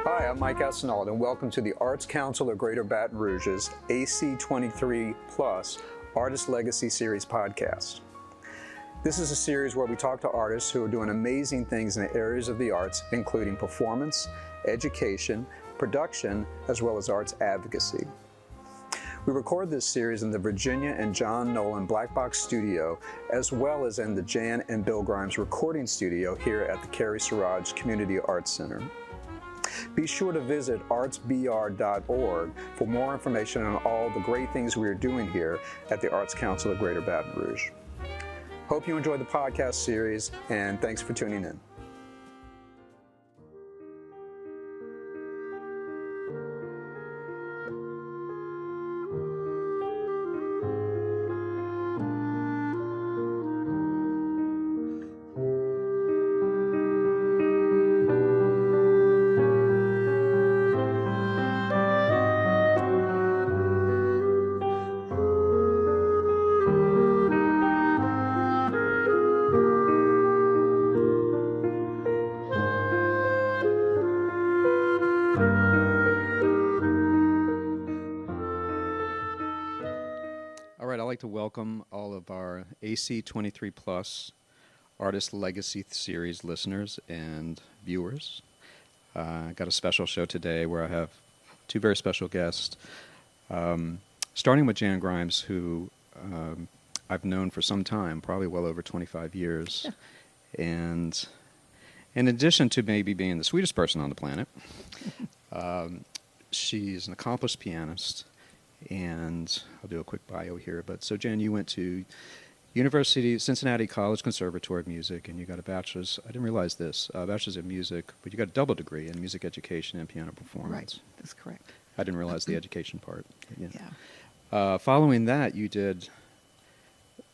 Hi, I'm Mike Esneault, and welcome to the Arts Council of Greater Baton Rouge's AC23 Plus Artist Legacy Series podcast. This is a series where we talk to artists who are doing amazing things in the areas of the arts, including performance, education, production, as well as arts advocacy. We record this series in the Virginia and John Nolan Black Box Studio, as well as in the Jan and Bill Grimes recording studio here at the Carrie Siraj Community Arts Center. Be sure to visit artsbr.org for more information on all the great things we are doing here at the Arts Council of Greater Baton Rouge. Hope you enjoyed the podcast series, and thanks for tuning in. To welcome all of our AC23 Plus Artist Legacy Series listeners and viewers. I got a special show today where I have two very special guests, starting with Jan Grimes, who I've known for some time, probably well over 25 years. Yeah. And in addition to maybe being the sweetest person on the planet, she's an accomplished pianist. And I'll do a quick bio here. But so, Jan, you went to Cincinnati College Conservatory of Music, and you got a bachelor's. I didn't realize this, a bachelor's in music, but you got a double degree in music education and piano performance. Right, that's correct. I didn't realize the education part. Yeah. Following that, you did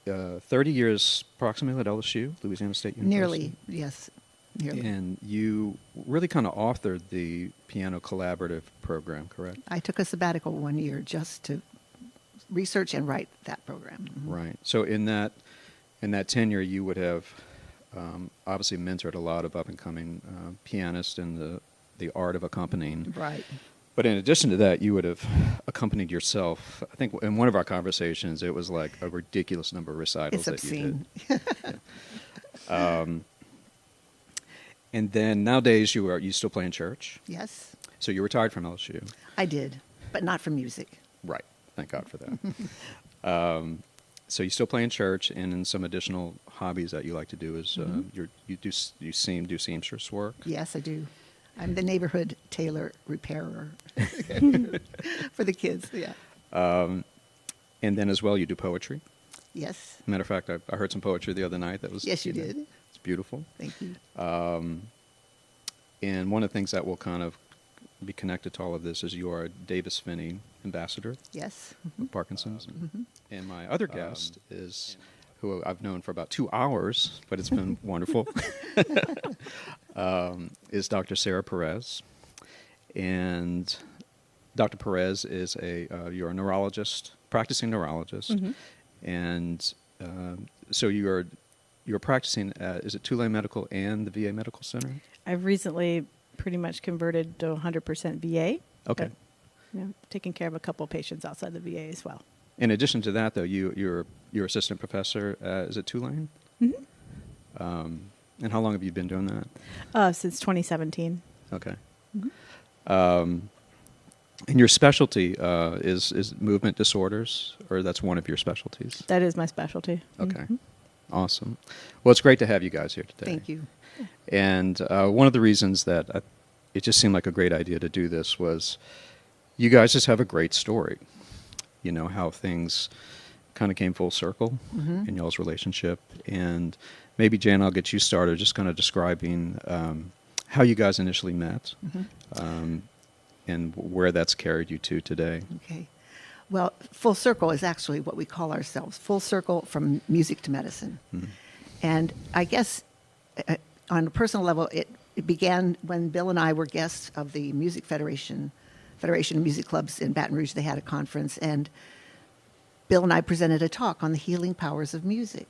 30 years approximately at LSU, Louisiana State University. Nearly, yes. Nearly. And you really kind of authored the piano collaborative program, correct? I took a sabbatical 1 year just to research and write that program. Mm-hmm. Right. So in that tenure, you would have obviously mentored a lot of up-and-coming pianists in the art of accompanying. Right. But in addition to that, you would have accompanied yourself. I think in one of our conversations, it was like a ridiculous number of recitals it's obscene. That you did. Yeah. And then nowadays, you still play in church? Yes. So you retired from LSU? I did, but not from music. Right. Thank God for that. So you still play in church, and then some additional hobbies that you like to do is you do seamstress work? Yes, I do. I'm the neighborhood tailor repairer for the kids. Yeah. And then as well, you do poetry? Yes. Matter of fact, I heard some poetry the other night. That was yes, you did. It's beautiful. Thank you. And one of the things that will kind of be connected to all of this is you are a Davis Finney ambassador. Yes. Of Parkinson's. And my other guest is, who I've known for about 2 hours, but it's been wonderful, is Dr. Sarah Perez. And Dr. Perez is you're a neurologist, practicing neurologist. Mm-hmm. And so you're practicing at, is it Tulane Medical and the VA Medical Center? I've recently pretty much converted to 100% VA. Okay. But, taking care of a couple of patients outside the VA as well. In addition to that, though, you're assistant professor, is it Tulane? Mm-hmm. And how long have you been doing that? Since 2017. Okay. Mm-hmm. And your specialty is movement disorders, or that's one of your specialties? That is my specialty. Okay. Mm-hmm. Awesome. Well, it's great to have you guys here today. Thank you. And one of the reasons that it just seemed like a great idea to do this was you guys just have a great story. You know, how things kind of came full circle in y'all's relationship. And maybe, Jan, I'll get you started just kind of describing how you guys initially met and where that's carried you to today. Okay. Well, Full Circle is actually what we call ourselves, Full Circle from Music to Medicine. Mm-hmm. And I guess on a personal level, it began when Bill and I were guests of the Music Federation of Music Clubs in Baton Rouge. They had a conference, and Bill and I presented a talk on the healing powers of music.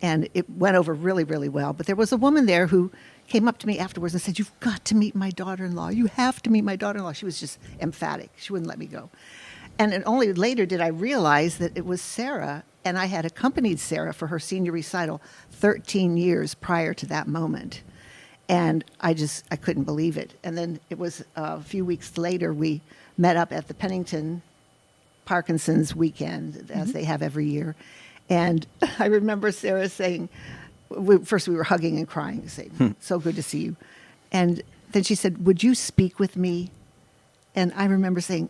And it went over really, really well. But there was a woman there who came up to me afterwards and said, "You've got to meet my daughter-in-law. You have to meet my daughter-in-law." She was just emphatic. She wouldn't let me go. And only later did I realize that it was Sarah, and I had accompanied Sarah for her senior recital 13 years prior to that moment. And I couldn't believe it. And then it was a few weeks later, we met up at the Pennington Parkinson's weekend, as they have every year. And I remember Sarah saying, first we were hugging and crying, saying, "So good to see you." And then she said, "Would you speak with me?" And I remember saying,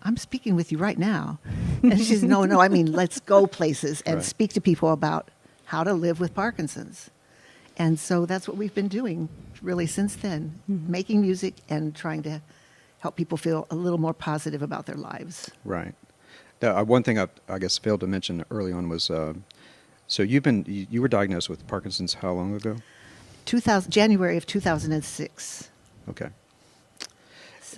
"I'm speaking with you right now." And she said, no, I mean, let's go places and speak to people about how to live with Parkinson's. And so that's what we've been doing really since then, making music and trying to help people feel a little more positive about their lives. Right. Now, one thing I guess failed to mention early on was, so you were diagnosed with Parkinson's how long ago? January of 2006. Okay.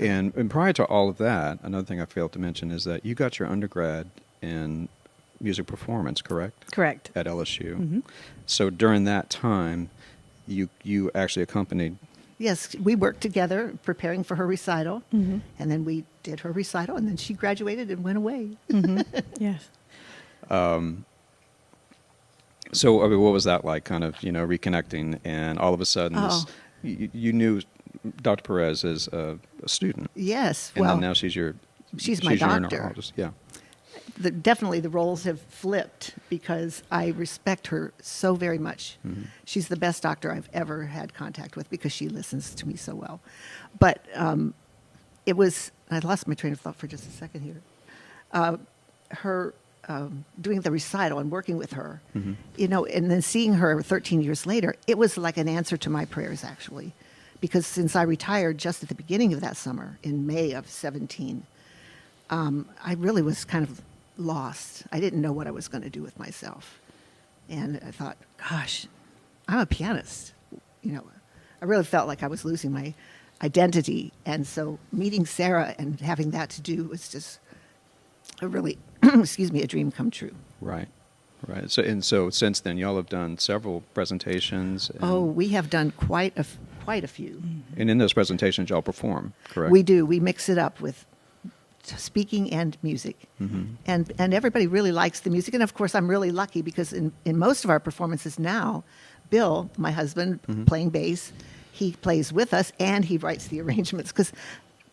And prior to all of that, another thing I failed to mention is that you got your undergrad in music performance, correct? Correct. At LSU. So during that time, you actually accompanied. Yes, we worked together preparing for her recital, and then we did her recital, and then she graduated and went away. Yes. So I mean, what was that like, kind of, reconnecting, and all of a sudden you knew Dr. Perez as a student. Yes. And well, then now she's my your doctor. neurologist. Yeah. Definitely the roles have flipped because I respect her so very much. She's the best doctor I've ever had contact with because she listens to me so well. But it was, I lost my train of thought for just a second here. Her doing the recital and working with her, and then seeing her 13 years later, it was like an answer to my prayers, actually. Because since I retired just at the beginning of that summer, in May of 17, I really was kind of lost. I didn't know what I was going to do with myself. And I thought, gosh, I'm a pianist. I really felt like I was losing my identity. And so meeting Sarah and having that to do was just a really, a dream come true. Right. Right. So since then, y'all have done several presentations. We have done quite a few. And in those presentations, y'all perform, correct? We do. We mix it up with speaking and music. And everybody really likes the music. And of course, I'm really lucky because in most of our performances now, Bill, my husband, playing bass, he plays with us and he writes the arrangements. Because,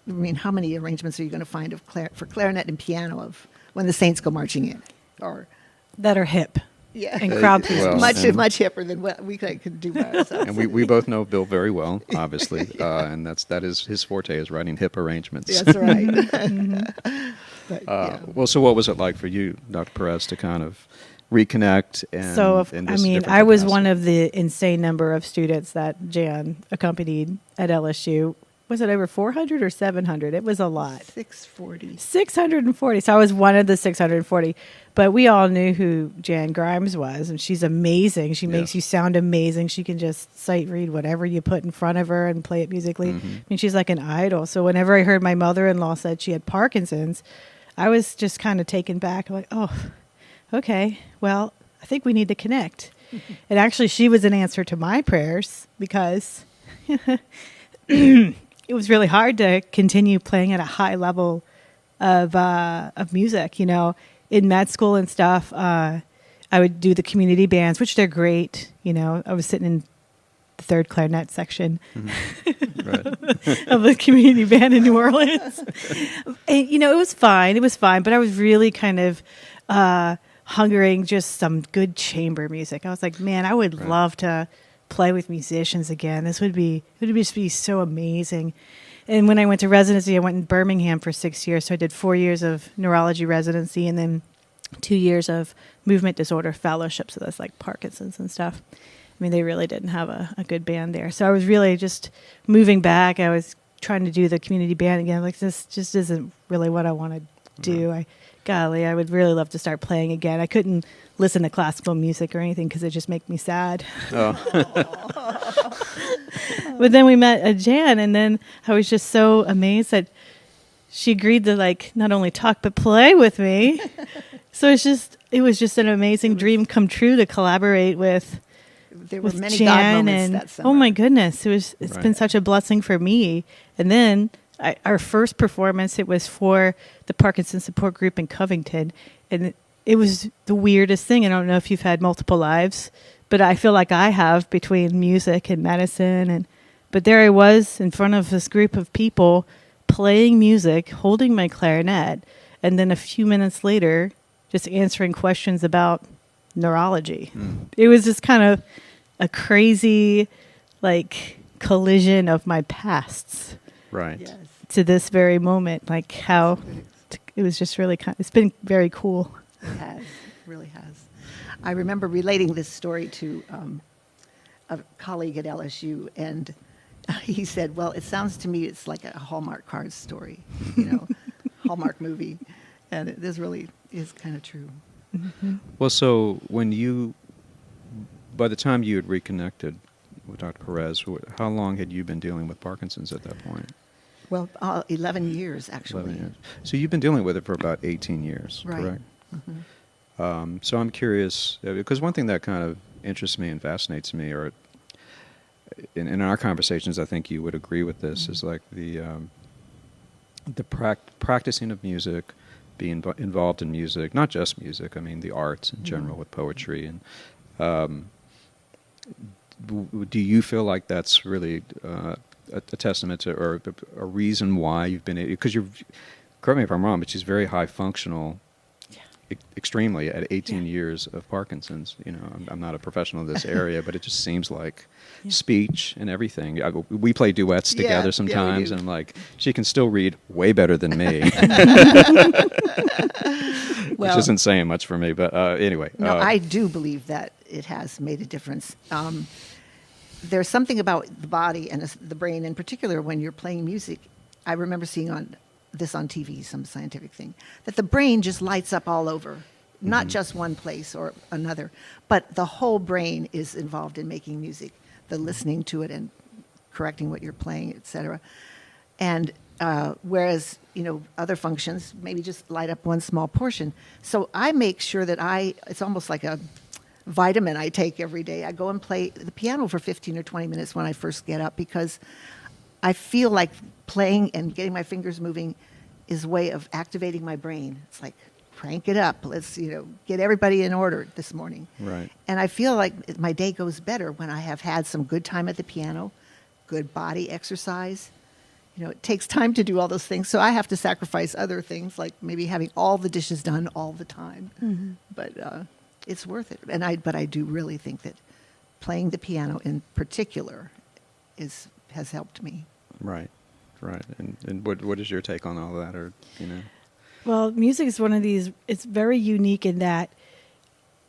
I mean, how many arrangements are you going to find for clarinet and piano of When the Saints Go Marching In? Or that are hip. Yeah, and crowd pleasers. Much hipper than what we could do by ourselves. And we both know Bill very well, obviously, and that is his forte, is writing hip arrangements. That's right. But, yeah. Well, so what was it like for you, Dr. Perez, to kind of reconnect? I was one of the insane number of students that Jan accompanied at LSU. Was it over 400 or 700? It was a lot. 640. 640. So I was one of the 640. But we all knew who Jan Grimes was, and she's amazing. She makes you sound amazing. She can just sight read whatever you put in front of her and play it musically. I mean, she's like an idol. So whenever I heard my mother-in-law said she had Parkinson's, I was just kind of taken back. I'm like, oh, okay. Well, I think we need to connect. And actually, she was an answer to my prayers because it was really hard to continue playing at a high level of music, in med school and stuff. I would do the community bands, which they're great. I was sitting in the third clarinet section of the community band in New Orleans. And, it was fine. It was fine. But I was really kind of hungering just some good chamber music. I was like, man, I would love to play with musicians again. It would just be so amazing. And when I went to residency, I went in Birmingham for 6 years. So I did 4 years of neurology residency and then 2 years of movement disorder fellowship. So that's like Parkinson's and stuff. I mean, they really didn't have a good band there. So I was really just moving back. I was trying to do the community band again. Like, this just isn't really what I want to do. I would really love to start playing again. I couldn't listen to classical music or anything because it just make me sad. But then we met Jan, and then I was just so amazed that she agreed to not only talk but play with me. So it was just an amazing dream come true to collaborate with. There were With many Jan God moments and that summer. oh my goodness, it's Right. been such a blessing for me. And then our first performance, it was for the Parkinson support group in Covington, and it was the weirdest thing. I don't know if you've had multiple lives, but I feel like I have, between music and medicine. But there I was in front of this group of people playing music, holding my clarinet, and then a few minutes later, just answering questions about neurology. It was just kind of a crazy, like, collision of my pasts Right. Yes. to this very moment. Like how it was just really it's been very cool. It has, really has. I remember relating this story to a colleague at LSU, and he said, "Well, it sounds to me it's like a Hallmark card story, Hallmark movie," and this really is kind of true. Well, so by the time you had reconnected with Dr. Perez, how long had you been dealing with Parkinson's at that point? Well, 11 years actually. 11 years. So you've been dealing with it for about 18 years, Right. correct? Mm-hmm. So I'm curious, because one thing that kind of interests me and fascinates me, or in our conversations, I think you would agree with this, is like the practicing of music, being involved in music, not just music, I mean the arts in general, with poetry. And do you feel like that's really a testament to, or a reason why you've been, because correct me if I'm wrong, but she's very high functional, extremely, at 18 years of Parkinson's. I'm not a professional in this area, but it just seems like speech and everything. We play duets together we sometimes, do. and I'm like, she can still read way better than me. Which isn't saying much for me, but anyway. No, I do believe that it has made a difference. There's something about the body and the brain in particular when you're playing music. I remember seeing this on TV, some scientific thing, that the brain just lights up all over, not just one place or another, but the whole brain is involved in making music, the listening to it and correcting what you're playing, etc. And whereas, other functions maybe just light up one small portion. So I make sure that it's almost like a vitamin I take every day. I go and play the piano for 15 or 20 minutes when I first get up, because I feel like playing and getting my fingers moving is a way of activating my brain. It's like, crank it up. Let's, get everybody in order this morning. Right. And I feel like my day goes better when I have had some good time at the piano, good body exercise. It takes time to do all those things. So I have to sacrifice other things, like maybe having all the dishes done all the time. Mm-hmm. But it's worth it. But I do really think that playing the piano in particular has helped me. Right. And what is your take on all that, or Well, music is one of these. It's very unique in that,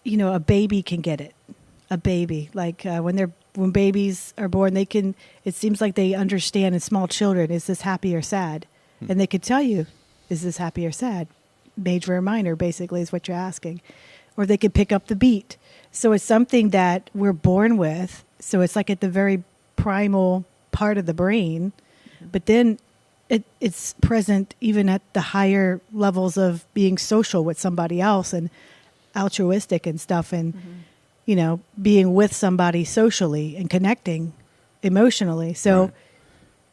a baby can get it. A baby, like when babies are born, they can. It seems like they understand. As small children, is this happy or sad? And they could tell you, is this happy or sad? Major or minor, basically, is what you're asking. Or they could pick up the beat. So it's something that we're born with. So it's like at the very primal part of the brain. But then it's present even at the higher levels of being social with somebody else and altruistic and stuff, and being with somebody socially and connecting emotionally. So,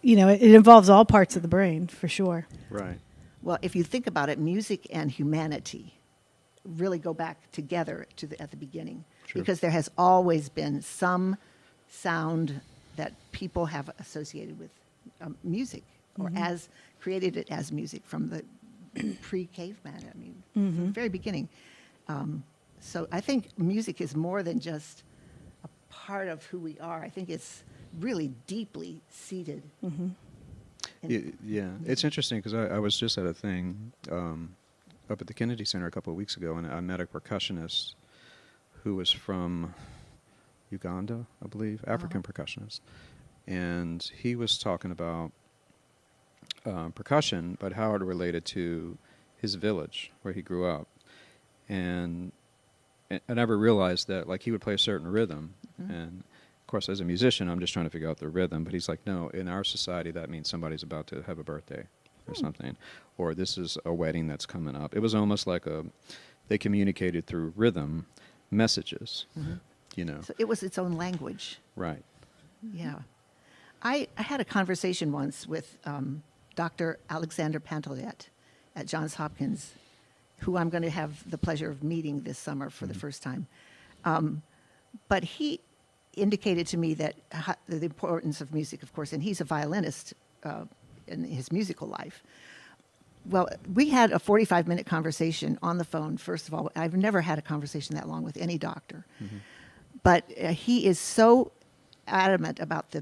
it involves all parts of the brain for sure. Right. Well, if you think about it, music and humanity really go back together at the beginning. True. Because there has always been some sound that people have associated with music, or as created it as music from the pre-caveman. From the very beginning. So I think music is more than just a part of who we are. I think it's really deeply seated. Yeah, it's interesting because I was just at a thing up at the Kennedy Center a couple of weeks ago, and I met a percussionist who was from Uganda, I believe, African percussionist. And he was talking about percussion, but how it related to his village where he grew up. And I never realized that, like, he would play a certain rhythm. And, of course, as a musician, I'm just trying to figure out the rhythm. But he's like, no, in our society, that means somebody's about to have a birthday or something. Or this is a wedding that's coming up. It was almost like they communicated through rhythm messages, you know. So it was its own language. Right. Yeah. I had a conversation once with Dr. Alexander Pantellet at Johns Hopkins, who I'm going to have the pleasure of meeting this summer for the first time. But he indicated to me that the importance of music, of course, and he's a violinist in his musical life. Well, we had a 45-minute conversation on the phone. First of all, I've never had a conversation that long with any doctor. But he is so adamant about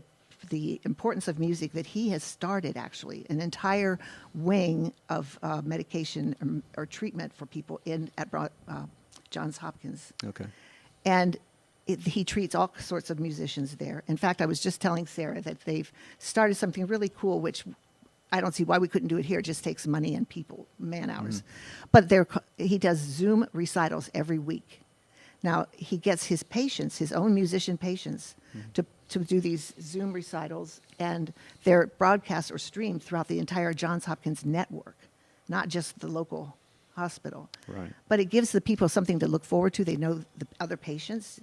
the importance of music that he has started, actually, an entire wing of medication or treatment for people at Johns Hopkins. Okay. And he treats all sorts of musicians there. In fact, I was just telling Sarah that they've started something really cool, which I don't see why we couldn't do it here. It just takes money and man hours. But he does Zoom recitals every week. Now, he gets his patients, his own musician patients, to do these Zoom recitals, and they're broadcast or streamed throughout the entire Johns Hopkins network, not just the local hospital. Right. But it gives the people something to look forward to. They know the other patients.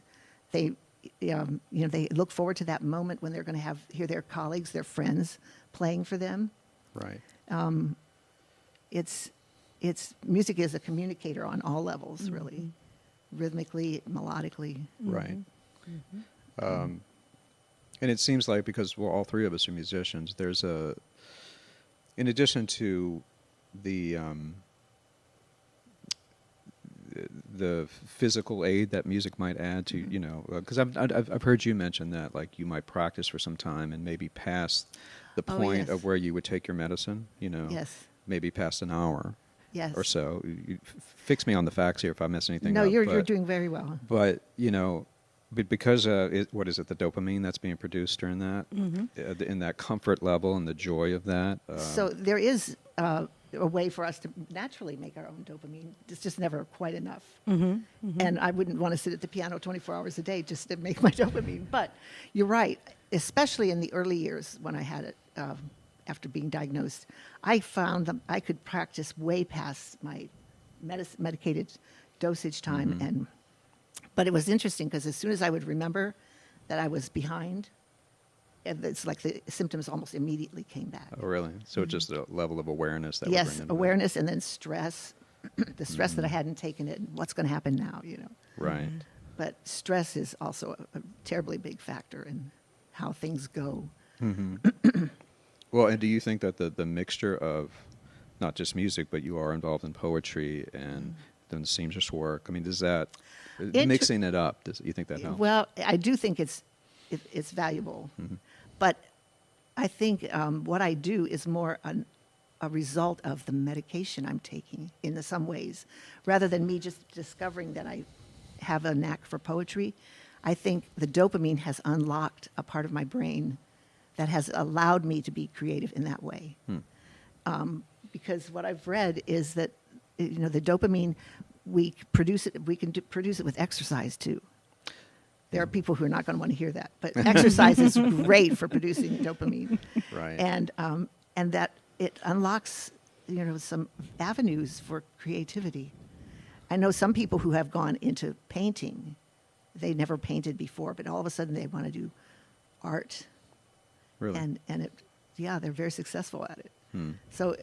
They, they look forward to that moment when they're going to hear their colleagues, their friends playing for them. Right. It's music is a communicator on all levels, really, rhythmically, melodically. Right. And it seems like, because all three of us are musicians, there's in addition to the physical aid that music might add to, because I've heard you mention that, like, you might practice for some time and maybe past the point of where you would take your medicine, Yes. maybe past an hour Yes. or so. You fix me on the facts here if I miss anything No, up. you're doing very well. But, but because, what is it, the dopamine that's being produced during that, in that comfort level and the joy of that. So there is a way for us to naturally make our own dopamine. It's just never quite enough. And I wouldn't want to sit at the piano 24 hours a day just to make my dopamine. But you're right, especially in the early years when I had it after being diagnosed, I found that I could practice way past my medicated dosage time. But it was interesting because as soon as I would remember that I was behind, it's like the symptoms almost immediately came back. Oh, really? So just a level of awareness that would Yes, bring into awareness, and then stress, the stress that I hadn't taken it, what's going to happen now, Right. But stress is also a terribly big factor in how things go. Well, and do you think that the mixture of not just music, but you are involved in poetry and then the seamstress work, I mean, does that, mixing it up, does you think that helps? Well, I do think it's valuable. But I think what I do is more a result of the medication I'm taking in some ways. Rather than me just discovering that I have a knack for poetry, I think the dopamine has unlocked a part of my brain that has allowed me to be creative in that way. Because what I've read is that the dopamine, we can produce it with exercise too. There are people who are not going to want to hear that, but exercise is great for producing dopamine, Right. and that it unlocks some avenues for creativity. I know some people who have gone into painting; they never painted before, but all of a sudden they want to do art, Really? and they're very successful at it. So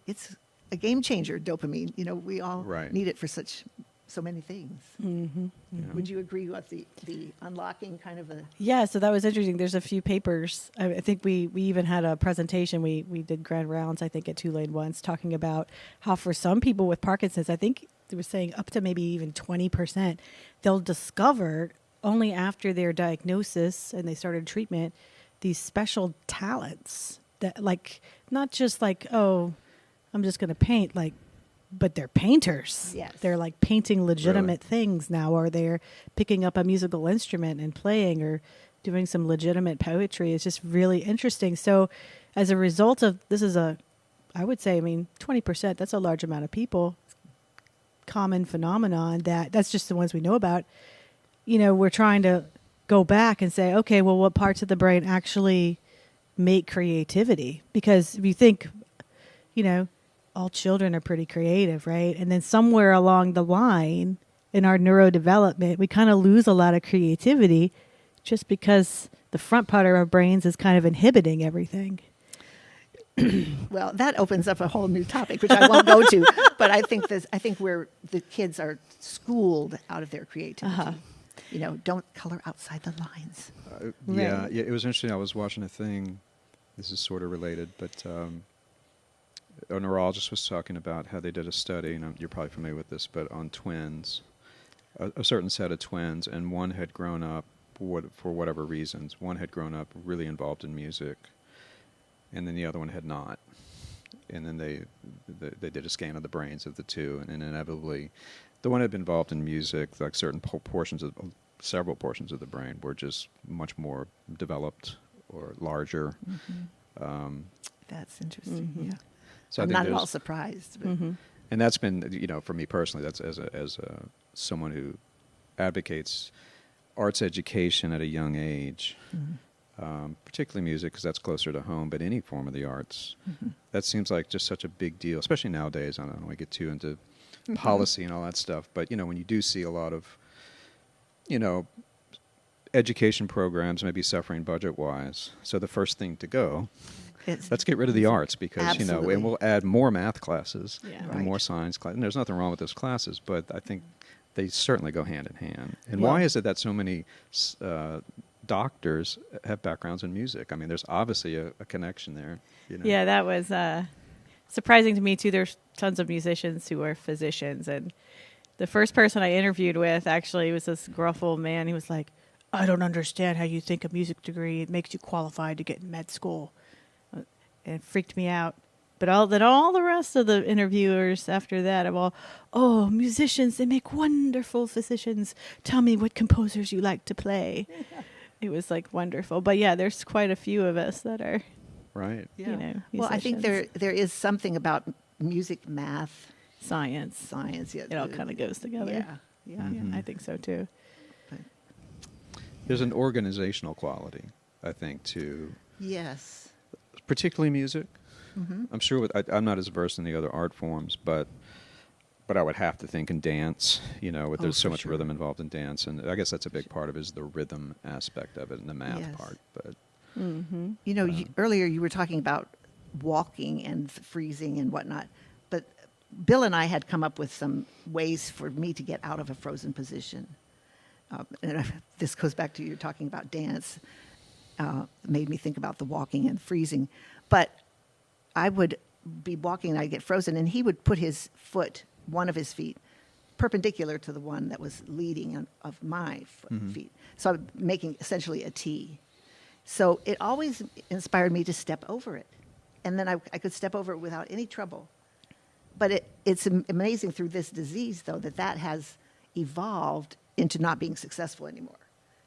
it's a game changer, dopamine. We all need it for so many things. Would you agree with the unlocking kind of a... Yeah, so that was interesting. There's a few papers. I think we even had a presentation. We did grand rounds, I think, at Tulane once, talking about how for some people with Parkinson's, I think they were saying up to maybe even 20%, they'll discover only after their diagnosis and they started treatment, these special talents that, like, not just like, oh, I'm just going to paint, like, but they're painters. Yes. They're like painting legitimate things now, or they're picking up a musical instrument and playing, or doing some legitimate poetry. It's just really interesting. So as a result of this is I would say, 20%, that's a large amount of people, common phenomenon that's just the ones we know about. We're trying to go back and say, okay, well, what parts of the brain actually make creativity? Because if you think, all children are pretty creative, right? And then somewhere along the line in our neurodevelopment, we kind of lose a lot of creativity just because the front part of our brains is kind of inhibiting everything. Well, that opens up a whole new topic, which I won't go to. But I think where the kids are schooled out of their creativity. You know, don't color outside the lines. Yeah, it was interesting. I was watching a thing. This is sort of related, but a neurologist was talking about how they did a study, and you're probably familiar with this, but on twins, a certain set of twins, and one had grown up, for whatever reasons, one had grown up really involved in music, and then the other one had not. And then they did a scan of the brains of the two, and inevitably, the one had been involved in music, like several portions of the brain were just much more developed or larger. That's interesting. Yeah, so I'm not at all surprised. But. And that's been, for me personally, that's as someone who advocates arts education at a young age. Particularly music, because that's closer to home, but any form of the arts. That seems like just such a big deal, especially nowadays. I don't want to get too into policy and all that stuff, but, when you do see a lot of, education programs maybe suffering budget-wise, so the first thing to go, let's get rid of the arts, because, and we'll add more math classes and more science classes. And there's nothing wrong with those classes, but I think they certainly go hand in hand. And why is it that so many doctors have backgrounds in music? I mean, there's obviously a connection there. Yeah, that was surprising to me too. There's tons of musicians who are physicians, and the first person I interviewed with actually was this gruff old man. He was like, "I don't understand how you think a music degree makes you qualified to get in med school." And it freaked me out. But all the rest of the interviewers after that of all, "Oh, musicians, they make wonderful physicians. Tell me what composers you like to play." It was like wonderful. But yeah, there's quite a few of us that are, right. Yeah. Well, I think there is something about music, math, science. Yeah, it all kind of goes together. Yeah. I think so too. But there's an organizational quality, I think, to particularly music. I'm sure I'm not as versed in the other art forms, but I would have to think in dance, there's so much rhythm involved in dance, and I guess that's a big part of it is the rhythm aspect of it and the math part. But earlier you were talking about walking and freezing and whatnot, but Bill and I had come up with some ways for me to get out of a frozen position. And this goes back to you talking about dance. Made me think about the walking and freezing, but I would be walking and I'd get frozen, and he would put his foot, one of his feet, perpendicular to the one that was leading of my feet. So I'm making essentially a T. So it always inspired me to step over it. And then I could step over it without any trouble. But it's amazing through this disease, though, that has evolved into not being successful anymore.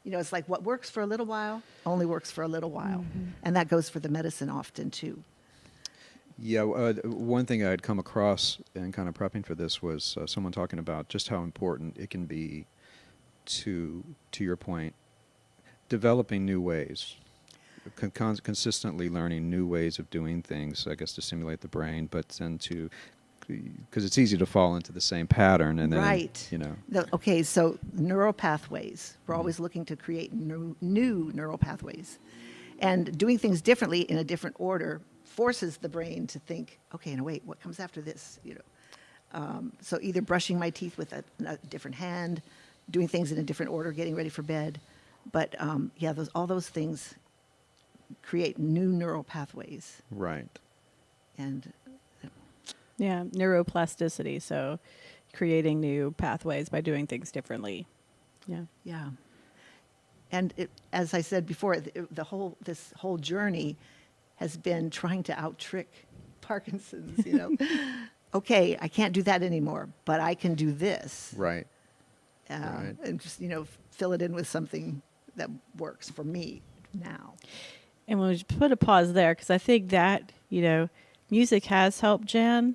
It's like what works for a little while only works for a little while. And that goes for the medicine often, too. Yeah, one thing I had come across in kind of prepping for this was someone talking about just how important it can be to your point, developing new ways, consistently learning new ways of doing things, I guess, to stimulate the brain, but then because it's easy to fall into the same pattern. And then, Okay, so neural pathways. We're always looking to create new neural pathways. And doing things differently in a different order forces the brain to think, okay, no, wait, what comes after this? So either brushing my teeth with a different hand, doing things in a different order, getting ready for bed. But all those things create new neural pathways. Right. And neuroplasticity. So creating new pathways by doing things differently. Yeah. And as I said before, this whole journey has been trying to out-trick Parkinson's, Okay, I can't do that anymore, but I can do this. Right. And just, fill it in with something that works for me now. And we'll just put a pause there, because I think that, music has helped Jan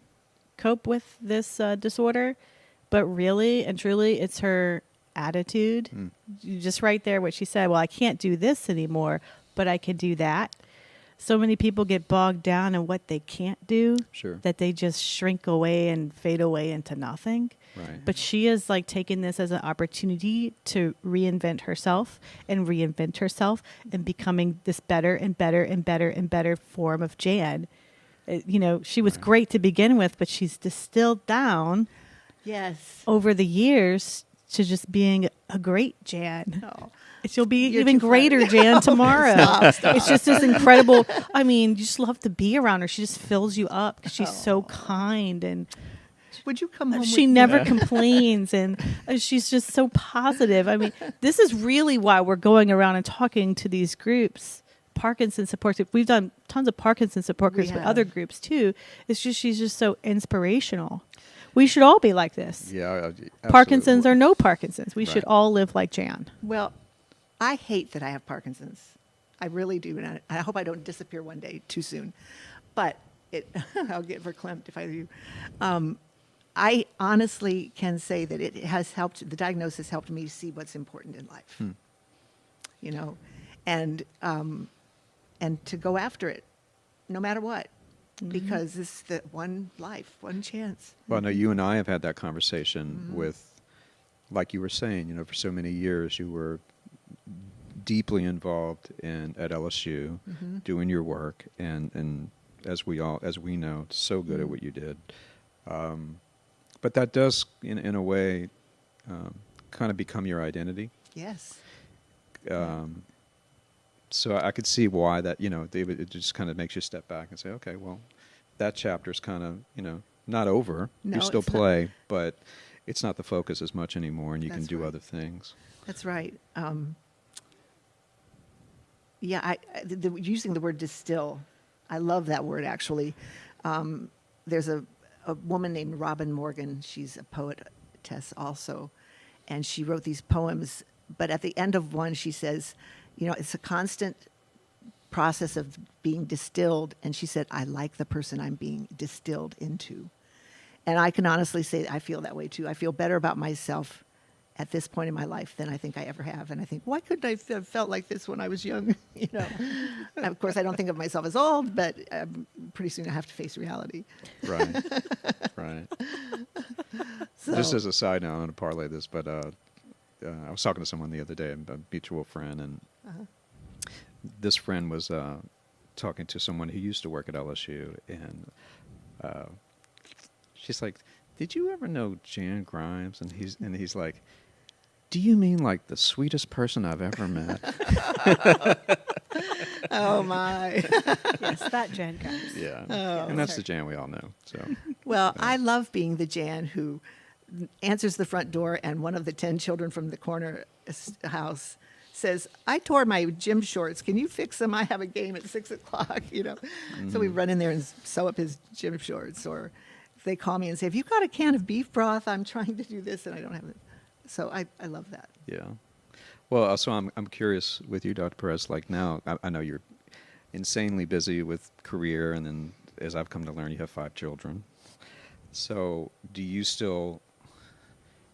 cope with this disorder, but really and truly it's her attitude. Just right there what she said, well, I can't do this anymore, but I can do that. so many people get bogged down in what they can't do, Sure. that they just shrink away and fade away into nothing. Right. But she has like taken this as an opportunity to reinvent herself and becoming this better and better and better and better form of Jan. She was great to begin with, but she's distilled down Yes. over the years to just being a great Jan. Oh. She'll be You're even too greater flattering. Jan tomorrow. Stop. It's just this incredible. I mean, you just love to be around her. She just fills you up because she's so kind, and Would you come home she with never complains, and she's just so positive. I mean, this is really why we're going around and talking to these groups. Parkinson support group. We've done tons of Parkinson support groups with other groups too. It's just she's just so inspirational. We should all be like this. Yeah. Absolutely. Parkinson's or no Parkinson's. We should all live like Jan. Well, I hate that I have Parkinson's. I really do. And I hope I don't disappear one day too soon. But I'll get verklempt if I do. I honestly can say that it has helped, the diagnosis helped me see what's important in life. And to go after it, no matter what. Because this is the one life, one chance. Well, no, you and I have had that conversation with, like you were saying, for so many years you were deeply involved at LSU, doing your work, and as we know, so good at what you did. But that does, in a way, kind of become your identity. Yes. So I could see why that, it just kind of makes you step back and say, okay, well, that chapter's kind of, not over. No, you still it's play, but it's not the focus as much anymore, and you can That's do right. other things. That's right. Using the word distill, I love that word, actually. There's a woman named Robin Morgan. She's a poetess also, and she wrote these poems. But at the end of one, she says, it's a constant process of being distilled. And she said, I like the person I'm being distilled into. And I can honestly say I feel that way too. I feel better about myself at this point in my life than I think I ever have. And I think, why couldn't I have felt like this when I was young? Of course, I don't think of myself as old, but pretty soon I have to face reality. Right, right. So, Just as a side note, I want to parlay this, but I was talking to someone the other day, a mutual friend, and this friend was talking to someone who used to work at LSU, and she's like, "Did you ever know Jan Grimes?" And he's like, "Do you mean like the sweetest person I've ever met?" oh my. Yes, that Jan Grimes. Yeah, Oh. and that's the Jan we all know. So Well, I love being the Jan who answers the front door and one of the 10 children from the corner house says, I tore my gym shorts. Can you fix them? I have a game at 6 o'clock, So we run in there and sew up his gym shorts. Or they call me and say, have you got a can of beef broth? I'm trying to do this and I don't have it. So I love that. yeah. Well, so I'm curious with you, Dr. Perez. Like now, I know you're insanely busy with career, and then as I've come to learn, you have 5 children. So do you still?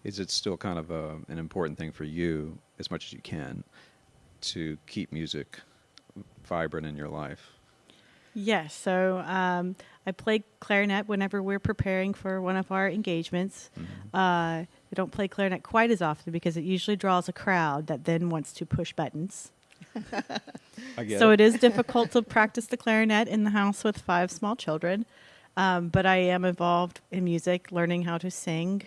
Is it still kind of an important thing for you, as much as you can, to keep music vibrant in your life? Yes. So I play clarinet whenever we're preparing for one of our engagements. I don't play clarinet quite as often because it usually draws a crowd that then wants to push buttons. So it is difficult to practice the clarinet in the house with 5 small children. But I am involved in music, learning how to sing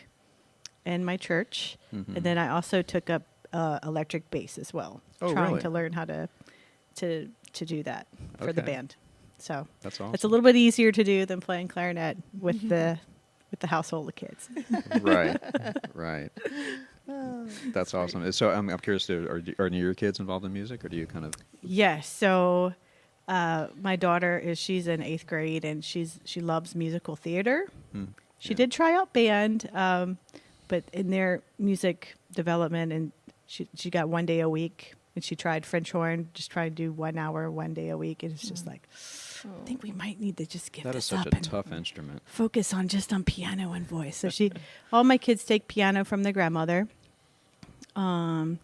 in my church. And then I also took up electric bass as well, trying really? to learn how to do that for the Okay. band. So That's awesome. it's a little bit easier to do than playing clarinet with the household of kids. Right, right. That's awesome. So I'm curious, are any of your kids involved in music, or do you kind of? Yes. So my daughter she's in 8th grade, and she loves musical theater. She did try out band, but in their music development, and she got 1 day a week, and she tried French horn, just trying to do 1 hour, 1 day a week, and it's just like, I think we might need to just give That is this such up a and tough instrument. focus on piano and voice. So all my kids take piano from their grandmother. And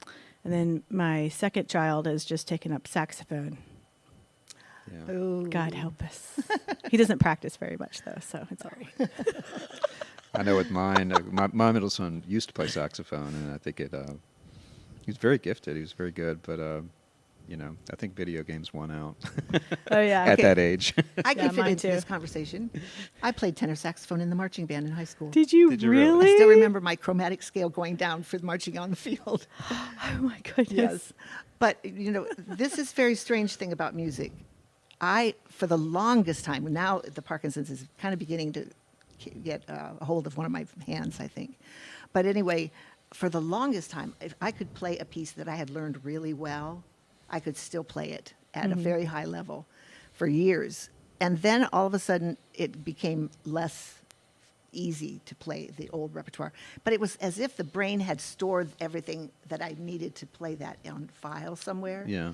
then my second child has just taken up saxophone. Yeah. Oh, God help us. He doesn't practice very much, though, so it's all right. I know with mine, my middle son used to play saxophone, and I think he was very gifted. He was very good, but I think video games won out Oh, yeah. at Okay. that age. I can Yeah, fit mine into too. this conversation. I played tenor saxophone in the marching band in high school. Did you Did you really? really? I still remember my chromatic scale going down for marching on the field. Oh, my goodness. Yes. But, this is a very strange thing about music. For the longest time, now the Parkinson's is kind of beginning to get a hold of one of my hands, I think. But anyway, for the longest time, if I could play a piece that I had learned really well, I could still play it at a very high level for years. And then all of a sudden, it became less easy to play the old repertoire. But it was as if the brain had stored everything that I needed to play that on file somewhere. Yeah.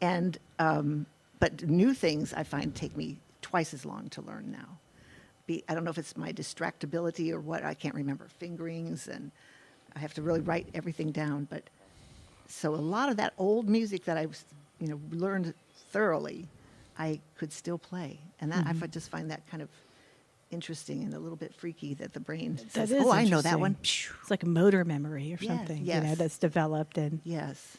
And but new things I find take me twice as long to learn now. I don't know if it's my distractibility or what. I can't remember fingerings, and I have to really write everything down. But so a lot of that old music that I was, learned thoroughly, I could still play, and that I just find that kind of interesting and a little bit freaky that the brain says, is "Oh, I know that interesting. one." It's like a motor memory or Yes, something, yes. that's developed. And Yes.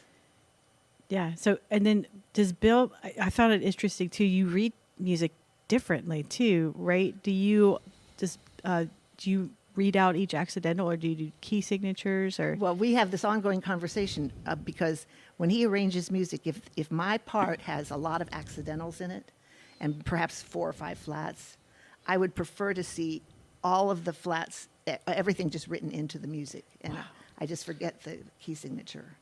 yeah. So, and then does Bill, I found it interesting too. You read music differently too, right? Do you read out each accidental, or do you do key signatures, or? Well, we have this ongoing conversation because when he arranges music, if my part has a lot of accidentals in it, and perhaps 4 or 5 flats, I would prefer to see all of the flats, everything just written into the music, and I just forget the key signature.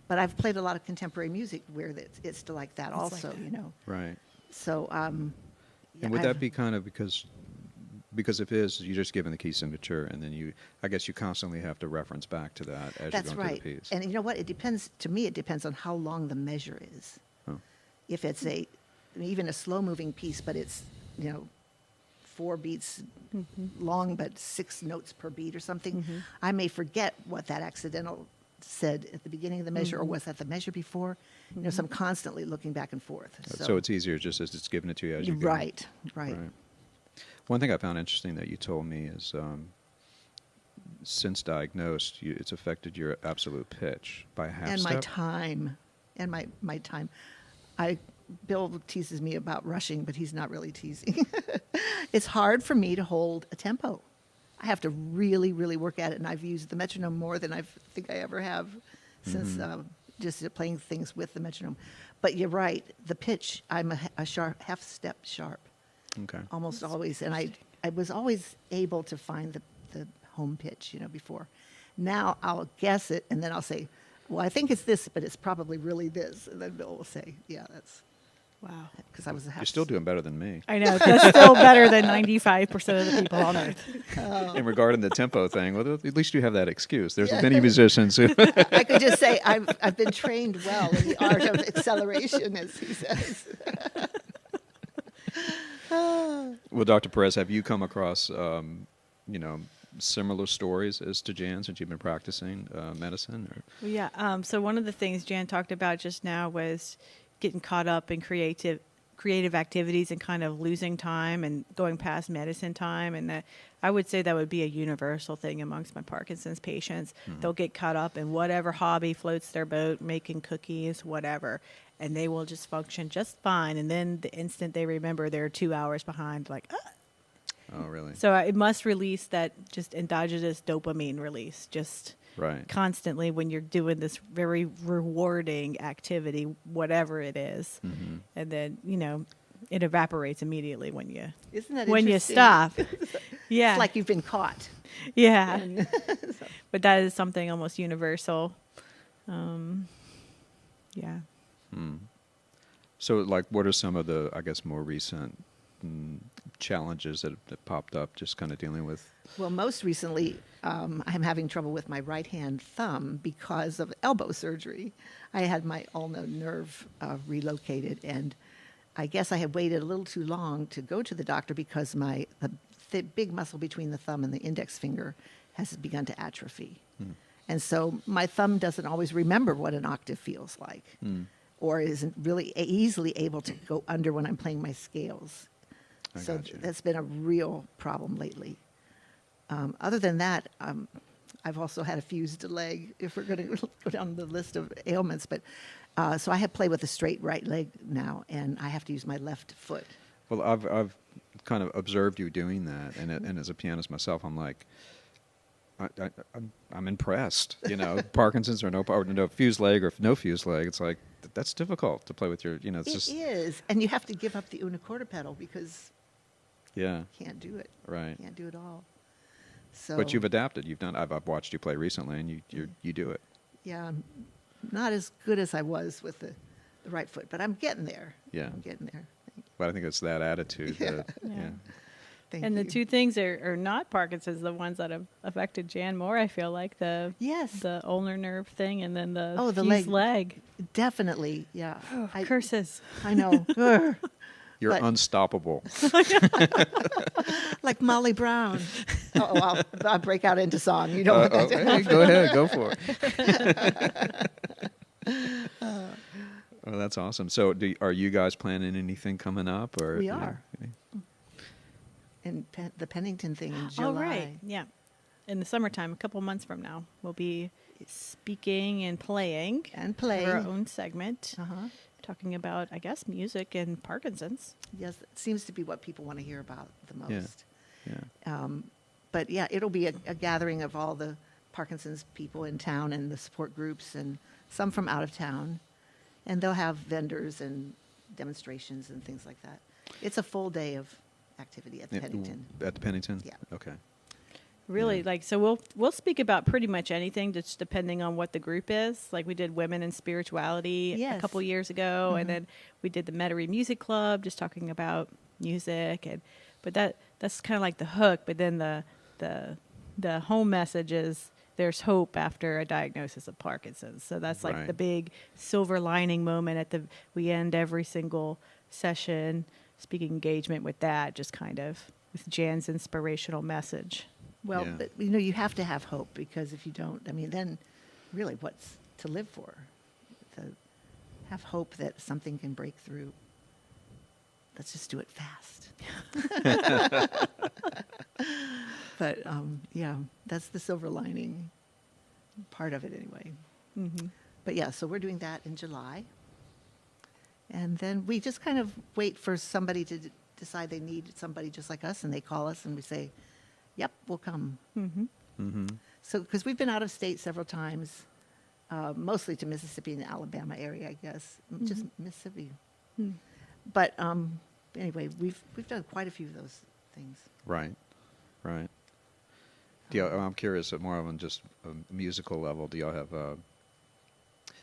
But I've played a lot of contemporary music where it's still like that also, Right. So, And would that be kind of because if it is, you're just given the key signature, and then I guess you constantly have to reference back to that as That's you're going right. through the piece. And you know what? It depends. To me, it depends on how long the measure is. Oh. If it's even a slow-moving piece, but it's 4 beats long, but 6 notes per beat or something, I may forget what that accidental said at the beginning of the measure, or was that the measure before? So I'm constantly looking back and forth. So it's easier just as it's given it to you as you go. Right. One thing I found interesting that you told me is since diagnosed, it's affected your absolute pitch by half And step. my time. And my time. Bill teases me about rushing, but he's not really teasing. It's hard for me to hold a tempo. I have to really, really work at it, and I've used the metronome more than I think I ever have since just playing things with the metronome. But you're right, the pitch, I'm a sharp, half step sharp, Okay. almost always. And I was always able to find the home pitch, before. Now I'll guess it, and then I'll say, well, I think it's this, but it's probably really this. And then Bill will say, yeah, that's... Wow. Because I was a half... You're still doing better than me. I know, that's still better than 95% of the people on earth. In regarding the tempo thing, well, at least you have that excuse. There's many musicians who... I could just say I've been trained well in the art of acceleration, as he says. Well, Dr. Perez, have you come across, similar stories as to Jan since you've been practicing medicine? Or? Well, yeah. So one of the things Jan talked about just now was getting caught up in creative activities and kind of losing time and going past medicine time. And that, I would say that would be a universal thing amongst my Parkinson's patients. Mm-hmm. They'll get caught up in whatever hobby floats their boat, making cookies, whatever, and they will just function just fine. And then the instant they remember they're 2 hours behind, like, ah. Oh, really? So it must release that just endogenous dopamine release, just constantly when you're doing this very rewarding activity, whatever it is. Mm-hmm. And then, it evaporates immediately when you stop. Yeah. It's like you've been caught. Yeah. But that is something almost universal. Yeah. So, what are some of the, I guess, more recent challenges that popped up just kind of dealing with? Well, most recently, I'm having trouble with my right hand thumb because of elbow surgery. I had my ulnar nerve relocated, and I guess I had waited a little too long to go to the doctor because the big muscle between the thumb and the index finger has begun to atrophy. And so my thumb doesn't always remember what an octave feels like. or isn't really easily able to go under when I'm playing my scales. So gotcha. that's been a real problem lately. Other than that, I've also had a fused leg, if we're going to go down the list of ailments. But so I have play with a straight right leg now, and I have to use my left foot. Well, I've kind of observed you doing that, and as a pianist myself, I'm like, I'm impressed. You know, Parkinson's or no fused leg or no fused leg. It's like that's difficult to play with your. You know, it's just It is, and you have to give up the unicorda pedal because yeah, you can't do it. right. Can't do it all. So, But you've adapted. You've done. I've watched you play recently, and you do it. yeah, I'm not as good as I was with the right foot, but I'm getting there. Yeah. I'm getting there. But I think it's that attitude. That, yeah. Thank And you. the two things are not Parkinson's, the ones that have affected Jan more, I feel like, the ulnar nerve thing and then the the fused leg. leg. Definitely, yeah. Curses. I know. Ugh. You're But- unstoppable. Like Molly Brown. I'll break out into song. You know what that is. Hey, go ahead, go for it. Oh, that's awesome. So, are you guys planning anything coming up? Or We you know, are. And the Pennington thing in Oh, July. right. Yeah. In the summertime, a couple months from now, we'll be speaking and playing. And Have playing. our own segment. Uh-huh. Talking about, I guess, music and Parkinson's. Yes, it seems to be what people want to hear about the Yeah. most. Yeah. But yeah, it'll be a gathering of all the Parkinson's people in town and the support groups and some from out of town. And they'll have vendors and demonstrations and things like that. It's a full day of activity at the Pennington. At the Pennington? Yeah. Okay. Really, Yeah. so we'll speak about pretty much anything, just depending on what the group is. Like we did Women in Spirituality a Yes. couple years ago, and then we did the Metairie Music Club, just talking about music. But that's kind of like the hook. But then the home message is there's hope after a diagnosis of Parkinson's. So that's like Right. the big silver lining moment we end every single session, speaking engagement with that, just kind of with Jan's inspirational message. Well, Yeah. but, you have to have hope, because if you don't, then really what's to live for? To have hope that something can break through. Let's just do it fast. But yeah, that's the silver lining part of it anyway. Mm-hmm. But yeah, so we're doing that in July. And then we just kind of wait for somebody to decide they need somebody just like us, and they call us and we say, yep, we'll come. Mm-hmm. Mm-hmm. So, because we've been out of state several times, mostly to Mississippi and the Alabama area, I guess, just Mississippi. Mm. But anyway, we've done quite a few of those things. Right. Right. I'm curious, more on just a musical level. Do y'all have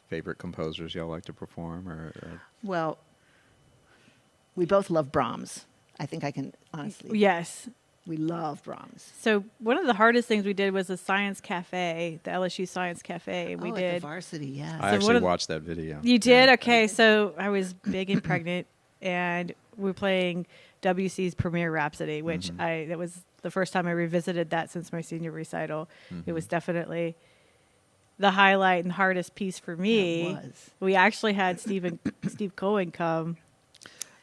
favorite composers y'all like to perform? Or Well, we both love Brahms. I think I can honestly. Yes. We love Brahms. So one of the hardest things we did was the Science Cafe, the LSU Science Cafe. We At did. the Varsity, yes. I So actually what are- watched that video. You did? Yeah. Okay. So I was big and pregnant, and we were playing WC's Premier Rhapsody, which that was the first time I revisited that since my senior recital. It was definitely the highlight and hardest piece for me. It was. We actually had Steve Cohen come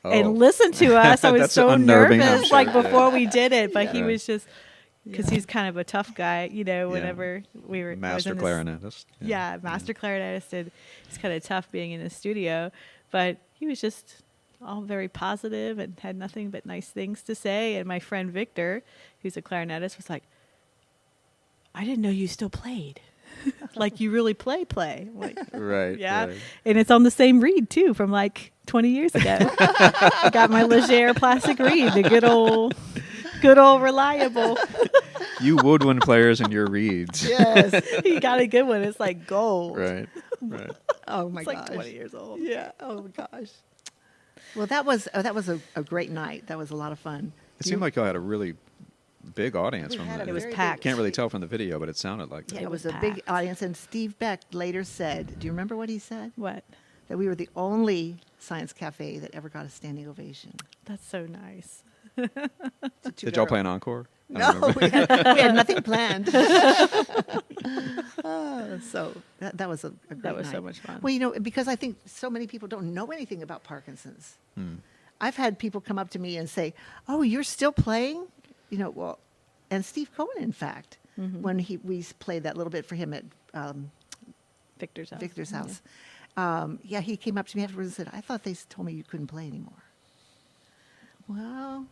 Oh. and listen to us. I was That's so unnerving, I'm nervous, sure. like before we did it, but he Yeah. was just because he's kind of a tough guy, Yeah. Whenever we were I was Master in this- clarinetist. yeah, master clarinetist, and it's kind of tough being in the studio. But he was just all very positive and had nothing but nice things to say. And my friend Victor, who's a clarinetist, was like, "I didn't know you still played. Like you really play." I'm like, Right. yeah, Right. and it's on the same reed too, from like 20 years ago. I got my Leger plastic reed, the good old reliable. You woodwind players and your reeds. Yes. He got a good one. It's like gold. Right. Right. Oh my It's gosh. like 20 years old. Yeah. Oh my gosh. Well, that was a great night. That was a lot of fun. It seemed like y'all had a really big audience We from had the. a It was very packed. Can't really tell from the video, but it sounded like that. Yeah, it was was a big packed. audience, and Steve Beck later said, "Do you remember what he said? What? That we were the only Science Cafe that ever got a standing ovation." That's so nice. Did y'all play an encore? No, we had nothing planned. So that was a great That was night. so much fun. Well, because I think so many people don't know anything about Parkinson's. I've had people come up to me and say, "Oh, you're still playing?" And Steve Cohen, in fact, when we played that little bit for him at Victor's house. Victor's house. He came up to me afterwards and said, "I thought they told me you couldn't play anymore." Well,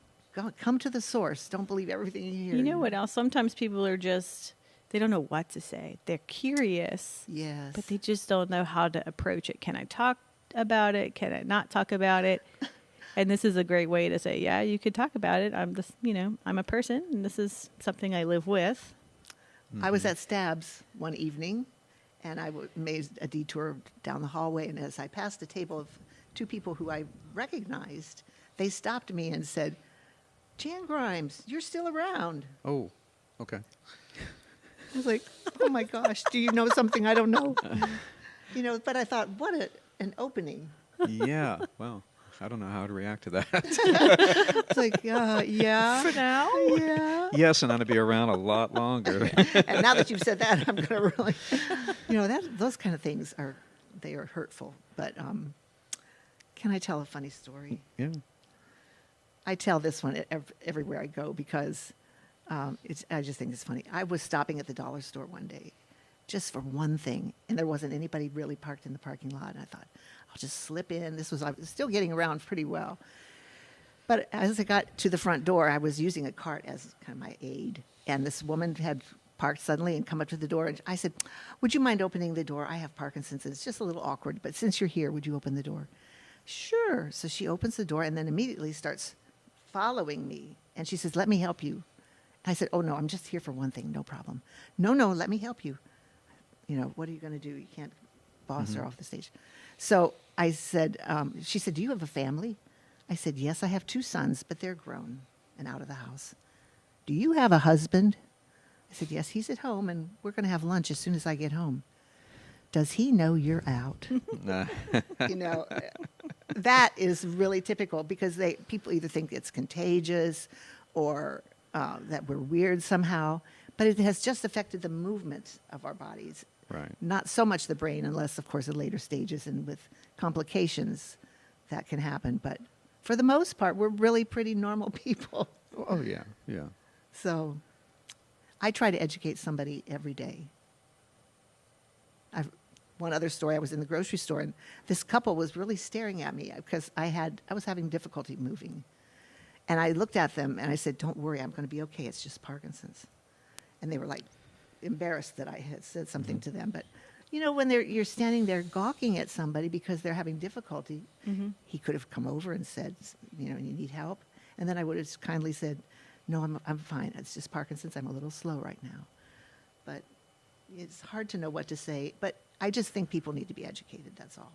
come to the source. Don't believe everything you hear. You know what else? Sometimes people are they don't know what to say. They're curious. Yes. But they just don't know how to approach it. Can I talk about it? Can I not talk about it? And this is a great way to say, yeah, you could talk about it. I'm a person, and this is something I live with. I was at Stabs one evening, and I made a detour down the hallway, and as I passed a table of two people who I recognized, they stopped me and said, "Jan Grimes, you're still around." Oh, okay. I was like, "Oh my gosh, do you know something I don't know?" But I thought, what an opening. Yeah, well, I don't know how to react to that. It's like, yeah. For now? Yeah. Yes, and I'm going to be around a lot longer. And now that you've said that, I'm going to really, those kind of things are hurtful. But can I tell a funny story? Yeah. I tell this one everywhere I go because I just think it's funny. I was stopping at the dollar store one day just for one thing, and there wasn't anybody really parked in the parking lot. And I thought, I'll just slip in. I was still getting around pretty well. But as I got to the front door, I was using a cart as kind of my aid. And this woman had parked suddenly and come up to the door. And I said, "Would you mind opening the door? I have Parkinson's. It's just a little awkward. But since you're here, would you open the door?" "Sure." So she opens the door and then immediately starts following me. And she says, "Let me help you." I said, "Oh, no, I'm just here for one thing. No problem." No, let me help you. What are you going to do? You can't boss her off the stage. So I said, she said, "Do you have a family?" I said, "Yes, I have 2 sons, but they're grown and out of the house." "Do you have a husband?" I said, "Yes, he's at home, and we're going to have lunch as soon as I get home." "Does he know you're out?" Nah. That is really typical because people either think it's contagious or that we're weird somehow, but it has just affected the movement of our bodies. Right. Not so much the brain, unless, of course, at later stages and with complications that can happen. But for the most part, we're really pretty normal people. Oh, yeah, yeah. So I try to educate somebody every day. One other story, I was in the grocery store, and this couple was really staring at me because I was having difficulty moving. And I looked at them, and I said, "Don't worry, I'm going to be okay. It's just Parkinson's." And they were like embarrassed that I had said something to them. But, when you're standing there gawking at somebody because they're having difficulty, he could have come over and said, "You need help?" And then I would have kindly said, "No, I'm fine. It's just Parkinson's. I'm a little slow right now." But it's hard to know what to say. But I just think people need to be educated. That's all.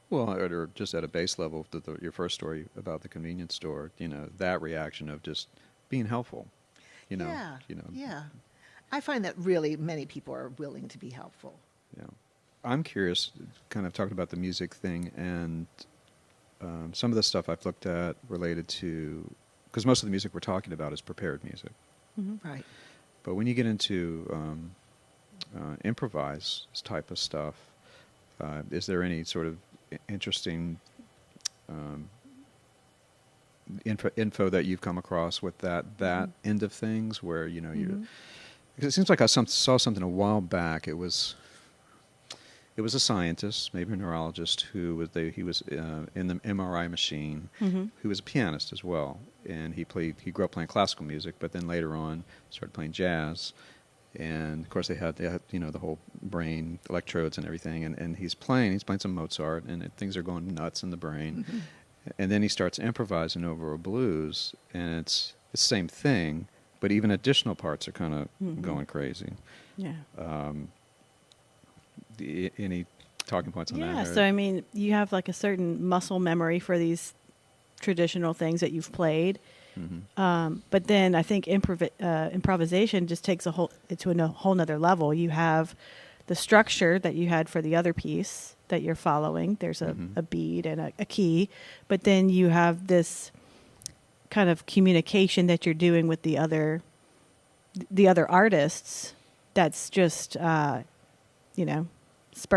Well, or just at a base level, your first story about the convenience store, that reaction of just being helpful, Yeah. I find that really many people are willing to be helpful. Yeah. I'm curious, kind of talking about the music thing, and some of the stuff I've looked at related to, because most of the music we're talking about is prepared music. Mm-hmm. Right. But when you get into improvise type of stuff, is there any sort of interesting info that you've come across with that end of things, where you? Because it seems like I saw something a while back. It was a scientist, maybe a neurologist, who was in the MRI machine, who was a pianist as well, and he grew up playing classical music, but then later on started playing jazz. And of course they had the whole brain electrodes and everything, and he's playing some Mozart, and things are going nuts in the brain. And then he starts improvising over a blues, and it's the same thing, but even additional parts are kind of going crazy. Yeah. Any talking points on that? Yeah, so I mean, you have like a certain muscle memory for these traditional things that you've played. But then I think improvisation just takes it to a whole nother level. You have the structure that you had for the other piece that you're following. There's a beat and a key, but then you have this kind of communication that you're doing with the other the other artists, that's just, spur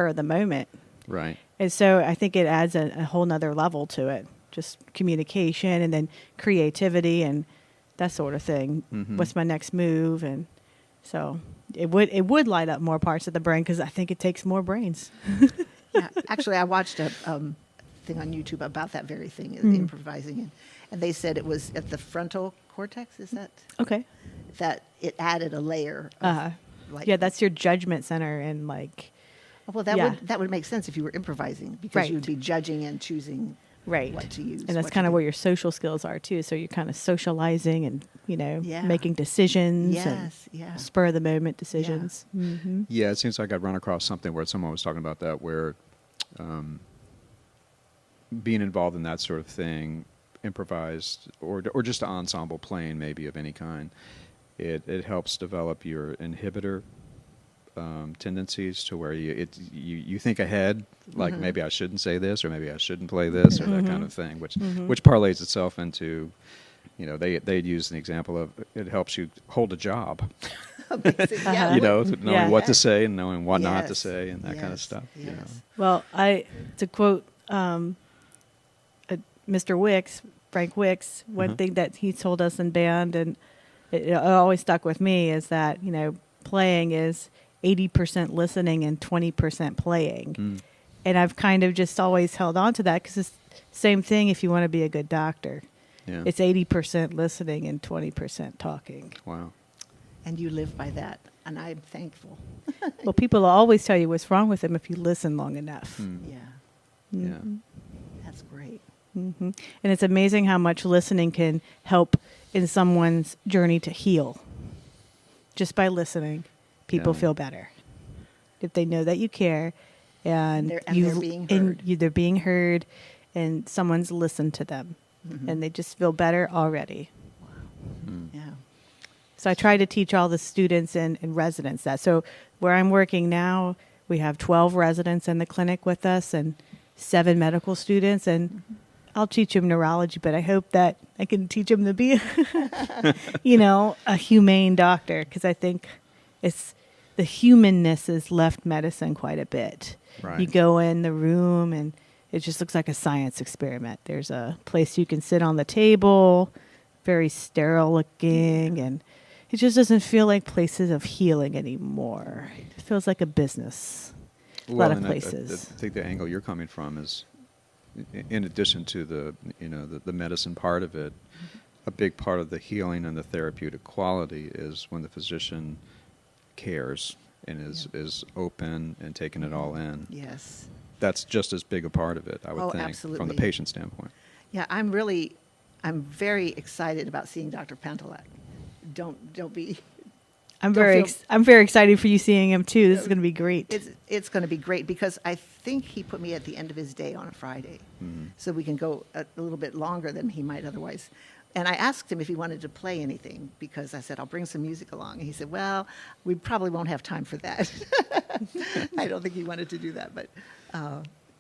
of the moment. Right. And so I think it adds a whole nother level to it, just communication and then creativity and that sort of thing. Mm-hmm. What's my next move? And so it would light up more parts of the brain because I think it takes more brains. Yeah, actually, I watched a thing on YouTube about that very thing, improvising, and they said it was at the frontal cortex. Is that Okay. that it added a layer? Of, Yeah, that's your judgment center and well, that would make sense if you were improvising because Right. you'd be judging and choosing right what to use. And that's kind of where your social skills are too. So you're kind of socializing and Yeah. making decisions Yes, and yeah. spur of the moment decisions. Mm-hmm. Yeah, it seems like I'd run across something where someone was talking about that, where being involved in that sort of thing, improvised or just ensemble playing maybe of any kind, it helps develop your inhibitor tendencies to where you think ahead, like maybe I shouldn't say this or maybe I shouldn't play this or that kind of thing, which parlays itself into, they'd use an example of it helps you hold a job. Yeah, Knowing Yeah. what to say and knowing what not to Yes. say and that kind of Yes. stuff. Yes. Well, to quote Mr. Wicks, Frank Wicks, one thing that he told us in band, and it always stuck with me, is that playing is 80% listening and 20% playing. And I've kind of just always held on to that because it's the same thing if you want to be a good doctor. Yeah. It's 80% listening and 20% talking. Wow. and you live by that, and I'm thankful. Well, people will always tell you what's wrong with them if you listen long enough. Yeah, Yeah. that's great. And it's amazing how much listening can help in someone's journey to heal. Just by listening, people Yeah. feel better. If they know that you care and, They're being heard. they're being heard and someone's listened to them and they just feel better already. Yeah. So I try to teach all the students and residents that. So where I'm working now, we have 12 residents in the clinic with us and 7 medical students. And I'll teach them neurology, but I hope that I can teach them to be, a humane doctor, because I think it's the humanness has left medicine quite a bit. Right. You go in the room and it just looks like a science experiment. There's a place you can sit on the table, very sterile looking, and it just doesn't feel like places of healing anymore. It feels like a business. A lot of and places. I think the angle you're coming from is, in addition to the medicine part of it, a big part of the healing and the therapeutic quality is when the physician cares and is open and taking it all in. Yes. That's just as big a part of it, I would Oh, think, from absolutely. the patient standpoint. Yeah, I'm very excited about seeing Dr. Pantelak. Don't be. I'm Don't I'm very excited for you seeing him too. This is going to be great. It's going to be great because I think he put me at the end of his day on a Friday, so we can go a little bit longer than he might otherwise. And I asked him if he wanted to play anything because I said, I'll bring some music along. And he said, well, we probably won't have time for that. I don't think he wanted to do that. But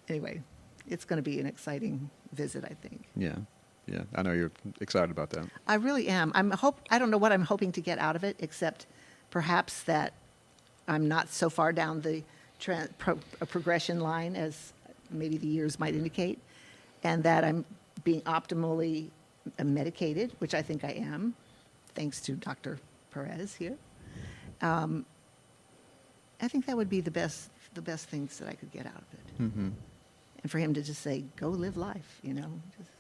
anyway, it's going to be an exciting visit, I think. Yeah. Yeah. I know you're excited about that. I really am. I don't know what I'm hoping to get out of it, except perhaps that I'm not so far down the progression line as maybe the years might indicate, and that I'm being optimally medicated, which I think I am, thanks to Dr. Perez here. I think that would be the best things that I could get out of it. Mm-hmm. And for him to just say, go live life, Just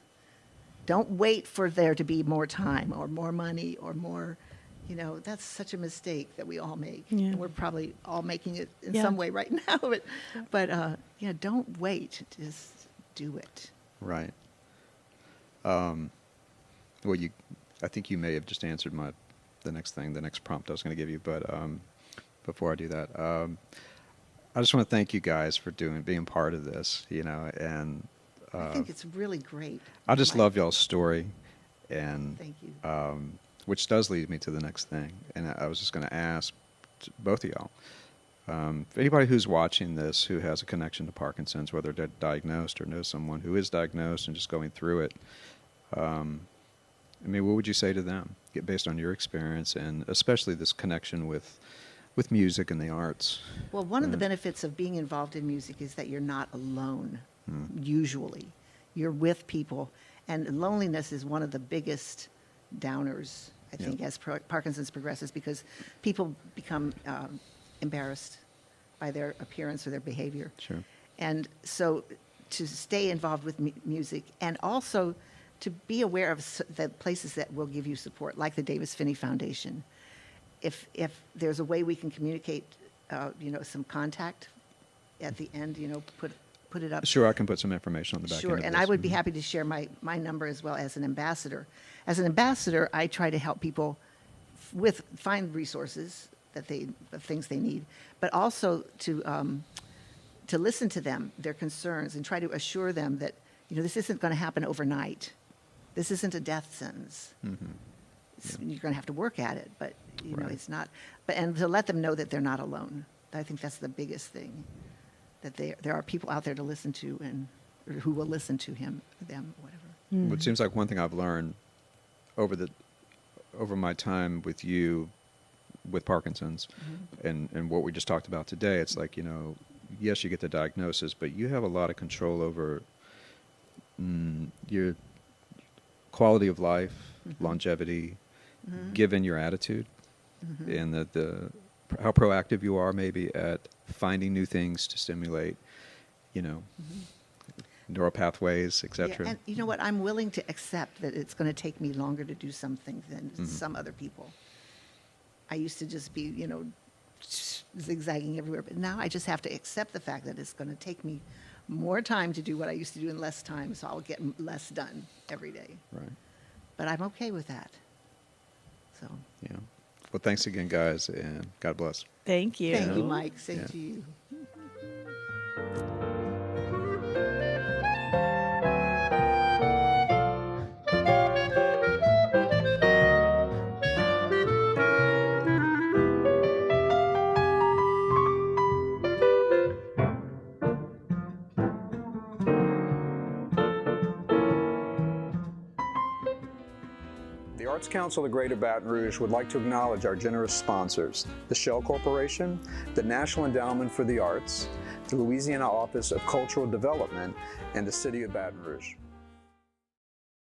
don't wait for there to be more time or more money or more, that's such a mistake that we all make. Yeah. And we're probably all making it in Yeah. some way right now. But don't wait. Just do it. Right. Well, I think you may have just answered the next prompt I was going to give you, but before I do that, I just want to thank you guys for being part of this, and I think it's really great. I just love y'all's story, and Thank you. which does lead me to the next thing, and I was just going to ask both of y'all, if anybody who's watching this who has a connection to Parkinson's, whether they're diagnosed or knows someone who is diagnosed and just going through it, what would you say to them? based on your experience, and especially this connection with music and the arts. Well, one of the benefits of being involved in music is that you're not alone, usually. You're with people, and loneliness is one of the biggest downers, I think, as Parkinson's progresses, because people become embarrassed by their appearance or their behavior. Sure. And so to stay involved with music, and also to be aware of the places that will give you support, like the Davis Finney Foundation. If there's a way we can communicate, some contact at the end, put it up. Sure, I can put some information on the back end of Sure, and this. I would be happy to share my number as well as an ambassador. As an ambassador, I try to help people find resources of things they need, but also to listen to them, their concerns, and try to assure them that this isn't going to happen overnight. This isn't a death sentence. You're going to have to work at it, but it's not. And to let them know that they're not alone. I think that's the biggest thing. That there are people out there to listen to, or who will listen to him, them, whatever. It seems like one thing I've learned over my time with you, with Parkinson's, and what we just talked about today, it's like, yes, you get the diagnosis, but you have a lot of control over your quality of life, longevity, given your attitude, and how proactive you are maybe at finding new things to stimulate, neural pathways, etc. Yeah, and you know what? I'm willing to accept that it's going to take me longer to do something than some other people. I used to just be, zigzagging everywhere, but now I just have to accept the fact that it's going to take me more time to do what I used to do in less time, so I'll get less done every day. Right. But I'm okay with that. So. Yeah. Well, thanks again, guys, and God bless. Thank you. Thank you, Mike. Same to you. The Arts Council of Greater Baton Rouge would like to acknowledge our generous sponsors, the Shell Corporation, the National Endowment for the Arts, the Louisiana Office of Cultural Development, and the City of Baton Rouge.